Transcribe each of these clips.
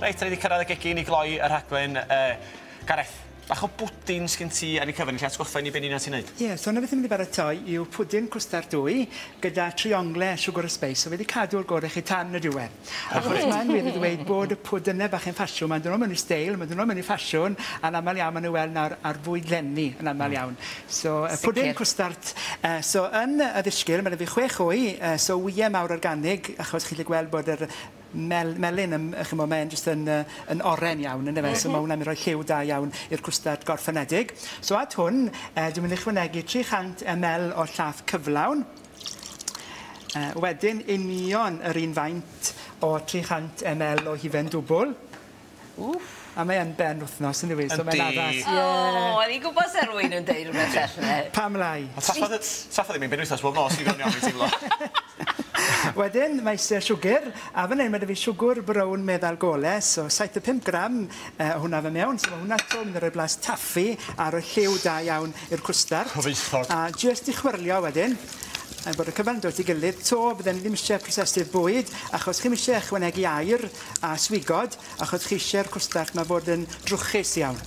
Reit, ni wedi cyrraedd y gegin i gloi y rhaglen. Gareth, bach o bwdin sgyn ti ar ei cyfan, lle atgoffa ni be'n un ti'n neud? Ie, so hwnna beth yn mynd i baratoi yw pwdin cwstar dwy gyda trionglau siwgr y sbeis. So fe wedi cadw'r gorau chi tan y diwedd. Achos mae'n wedi dweud bod y pwdynau bach yn ffasiwn. Mae'n dyn nhw'n mynd i steil, mae'n dyn nhw'n mynd i ffasiwn, a'n aml iawn maen nhw weld ar fwyd lenni yn aml iawn. So, pwdin cwstart. So, yn y ddisgyl, mae'n fi 6 wy, so wyau mawr organig, achos chi'n gweld bod yr melyn mae'n jyst yn oren iawn yn efo, so mae hwnna'n mynd rhoi lliw da iawn i'r cwstard gorffenedig. So at hwn, dwi'n mynd i chwynegu 300 ml o llath cyflawn. Wedyn, union yr un faint o 300 ml o hufen dwbl. A mae yn ben wythnos yn dweud, so mae'n addas. O, o'n i'n gwybod sy'n rwy'n yn deud rhywbeth felly. Pam lai. Saffa ddim yn ben wythnos, wel nos i fewn iawn i teimlo. Wedyn, mae eisiau siwgr, a fan hyn mae fi siwgr brown meddal gole, so 75 gram hwnna fe mewn, so mae hwnna to mynd i roi blas taffi a roi lliw da iawn i'r cwstard. A jyst i chwyrlio wedyn, bod y cyfan dod i gilydd, to bydden ni ddim eisiau prosesu'r bwyd, achos chi'n eisiau ychwanegu air a swigod, achos chi eisiau'r cwstard mae fod yn drwchus iawn.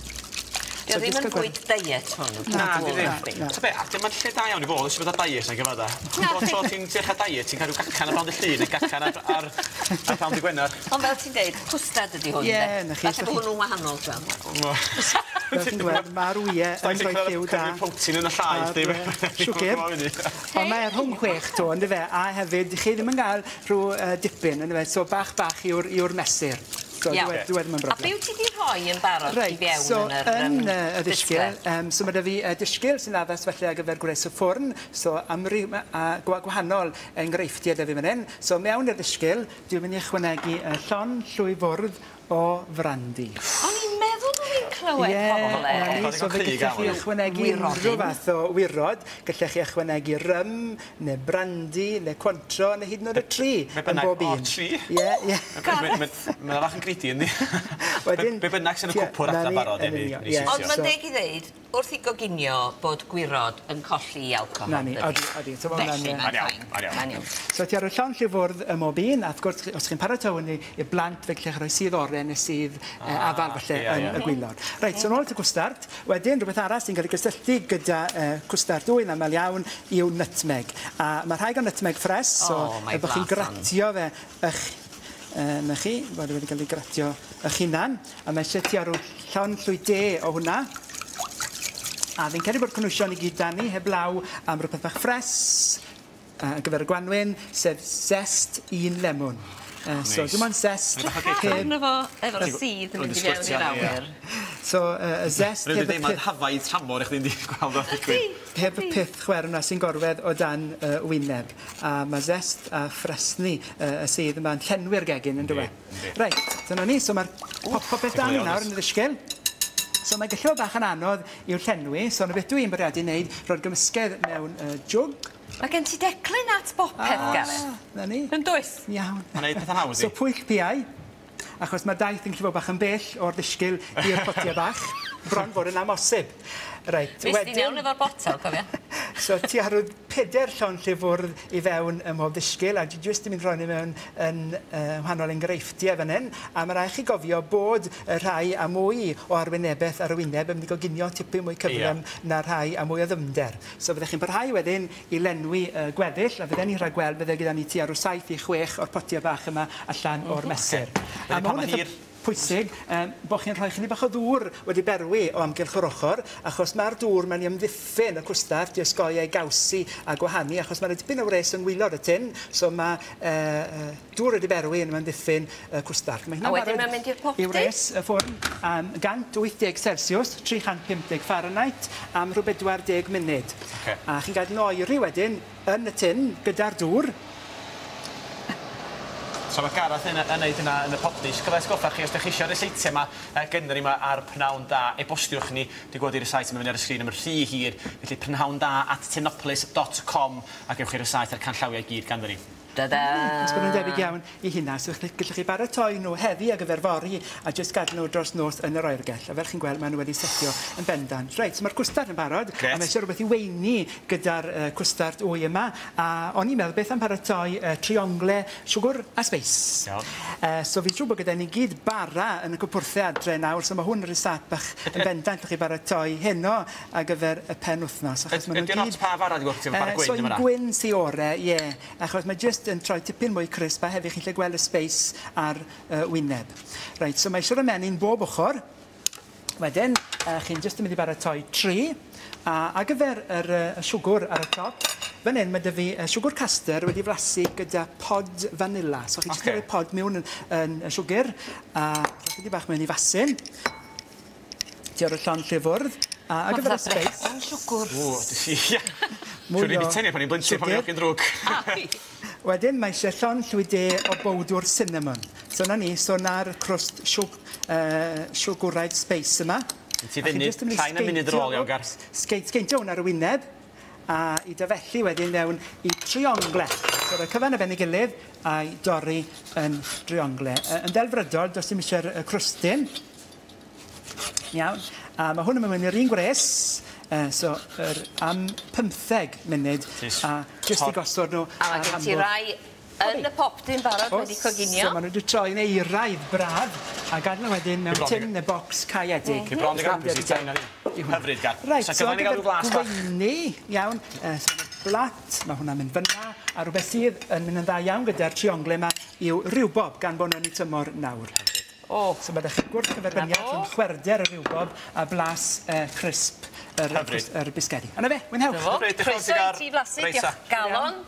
Dio ddim yn bwyd diet hwn. Na, di ddim. So be, dim ond lle da iawn i fod, ysgrifennu bod diet na'n gyfada. Tro ti'n dechrau diet, ti'n cadw gacan ar bawnd y llun neu gacan ar bawnd y gwener. Ond fel ti'n deud, cwstard ydi hwn, de? Ie, na chi. Falle bod hwnnw'n wahanol, John. Fel ti'n gweld, mae'r wyau yn rhoi lliw da. Cymryd protein yn y llaeth, dim. Siwgr. Ond mae'r rhwng 6 to, ynddo fe, a hefyd, chi ddim yn cael rhyw dipyn, ynddo fe, so bach yw'r mesur. Iawn. A be wyt ti wedi rhoi yn barod i fewn yn y disgyl, so mae da fi disgyl sy'n addas felly ar gyfer gwres y ffwrn, so gwahanol enghreifftiau da fi fan hyn. So mewn i'r disgyl, dwi'n mynd i ychwanegu llon llwy fwrdd o frandi. O'n i'n meddwl bod fi'n clywed pobl so fe gallech chi ychwanegu unrhyw fath o wirod, gallech chi ychwanegu rym, neu brandi, neu contro, neu hyd yn oed y tri. Yn bob un. O, tri? Ie. Mae'n fach yn greidi yn di. Be bynnag sy'n y cwpwr adra barod i ni. Ond mae'n deg i ddeud, wrth i goginio bod gwirod yn colli i alcohol. Na ni, odi. Felly mae'n iawn. So ti ar y llon llwy fwrdd y mob un, a wrth gwrs, os chi'n paratoi hynny, i blant fe gallech rhoi sydd oren neu sydd afal falle yn y gwylod. Reit, so nôl at y cwstard. Wedyn, rhywbeth arall sy'n cael ei gysylltu gyda cwstard dwy yn aml iawn yw nutmeg. A mae rhai gan nutmeg ffres, so bod chi'n gratio fe na chi, bod wedi cael ei gratio eich hunan. A mae eisiau ti ar llon llwy de o hwnna. A fi'n credu bod cynwysion i gyd da ni heblaw am rhywbeth bach ffres ar gyfer y gwanwyn, sef zest un lemon. So, dim ond zest... Arno fo, efo'r sydd yn mynd i fewn i'r awyr. So, y zest... Rydw i ddim yn hafaid tramor eich ddim wedi gweld o'r ddigwydd. Heb y pith chwer yna sy'n gorwedd o dan wyneb. A mae zest a ffresni y sydd yma'n llenwi'r gegin yn dweud. Reit, dyna ni. So, mae'r popeth dan nawr yn y ddisgyl. So, mae gallu bach yn anodd i'w llenwi. So, na beth dwi'n bwriadu wneud, roi'r gymysgedd mewn jwg. Mae gen ti declyn at bopeth, Gareth. Na ni. Yn dwys? Iawn. Mae'n neud pethau'n hawdd i. So, pwyll piau, achos mae'r daith yn gallu bod bach yn bell o'r ddisgyl i'r potiau bach. Bron fod yn amosib. Reit, Fes ti'n iawn efo'r botel, cofia? So, ti ar 4 llon lle fwrdd i fewn ym mhob ddisgyl, a ti jyst yn mynd rhoi ni mewn yn wahanol enghreifftiau fan hyn. A mae rhaid chi gofio bod rhai a mwy o arwynebeth ar y wyneb yn mynd i goginio tipyn mwy cyflym na rhai a mwy o ddymder. So, fyddech chi'n parhau wedyn i lenwi gweddill, a fydden ni rhaid gweld bydde gyda ni ti ar 7 i 6 o'r potiau bach yma allan o'r mesur. A mae hwn pwysig bod chi'n rhoi chydig bach o ddŵr wedi berwi o amgylch yr ochr, achos mae'r dŵr mae'n ymddiffyn y cwstard i osgoi ei gawsi a gwahanu, achos mae'n dipyn o wres yn gwylod y tyn, so mae dŵr wedi berwi yn ymddiffyn y cwstard. A wedyn mae'n mynd i'r popdy? I wres y ffwrn 180 Celsius, 350 Fahrenheit, am rhyw 40 munud. A chi'n cael noeri wedyn yn y tyn gyda'r dŵr. So mae Gareth yn neud yna yn y popdish. Cyfais goffa chi, os ydych chi eisiau reseitiau yma gynnu ni ar Pnawn Da, e-bostiwch ni. Di gweld i'r site yma fyny ar y sgrin am y rhy hir. Felly prynhawnda@tynoplis.com a gewch chi'r site a'r canllawiau gyd ganddo ni. Da-da! Os byddwn yn debyg iawn I hynna, so gallwch chi baratoi nhw heddi ar gyfer fori a jyst gadw nhw dros nos yn yr oergell. A fel chi'n gweld, maen nhw wedi setio yn bendant. Reit, so mae'r cwstard yn barod, a mae eisiau rhywbeth I weini gyda'r cwstard wy yma. A o'n i'n meddwl beth am baratoi trionglau siwgr a sbeis. So fi'n siŵr bod gyda ni gyd bara yn y cwpwrthau adre nawr, so mae hwn yn rhysat bach yn bendant o'ch chi baratoi heno ar gyfer y pen wythnos. Ydy'n ots pa farad i gwrdd ti'n bara gwyn yma? So gwyn sy ore, ie. Achos mae jyst yn troi tipyn mwy crisp a hefyd chi'n lle gweld y sbeis ar wyneb. Reit, so mae eisiau'r ymenyn bob ochr. Wedyn, chi'n jyst yn mynd I baratoi tri. A gyfer y siwgr ar y top, fan hyn mae dy fi siwgr caster wedi flasu gyda pod vanilla. So chi'n jyst yn rhoi pod mewn yn siwgr. A chydig bach mewn I fasyn. Ti ar y llon lle fwrdd. A gyfer y sbeis. Siwgr. Siwr ni'n tynnu pan ni'n blentyn pan ni'n ogyn drwg. Wedyn, mae eisiau llon llwydau o bowdwr cinnamon. So na ni, so na'r crwst siwgwraid sbeis yma. Ti fynd llain y munud ar ôl iawn, Garth. Sgeintio hwn ar y wyneb, a I dyfellu wedyn mewn I trionglau. So rhoi cyfan y ben I gilydd a'i dorri yn trionglau. Yn delfrydol, does dim eisiau'r crwstyn. Iawn. A mae hwn yn mynd i'r un gwres. So, am 15 munud a jyst I gosod nhw a mae gen ti rai yn y popdyn barod wedi coginio. So, maen nhw wedi troi yn eiraidd braf a gadw nhw wedyn mewn tin neu bocs caeedig. Ci bron I gapus I ta'n hyfryd, Garth. Reit, so gyda'r gweini, iawn, blat, mae hwnna'n mynd fyna, a rhywbeth sydd yn mynd yn dda iawn gyda'r trionglau yma yw rhywbob gan bod nhw'n I tymor nawr. So mae ddech gwrth cyferbyniad rhwng chwerder y rhywbob a blas crisp yr bisgedi. Yna fe, mwynhewch. Croeso I ti flasu, diolch galon.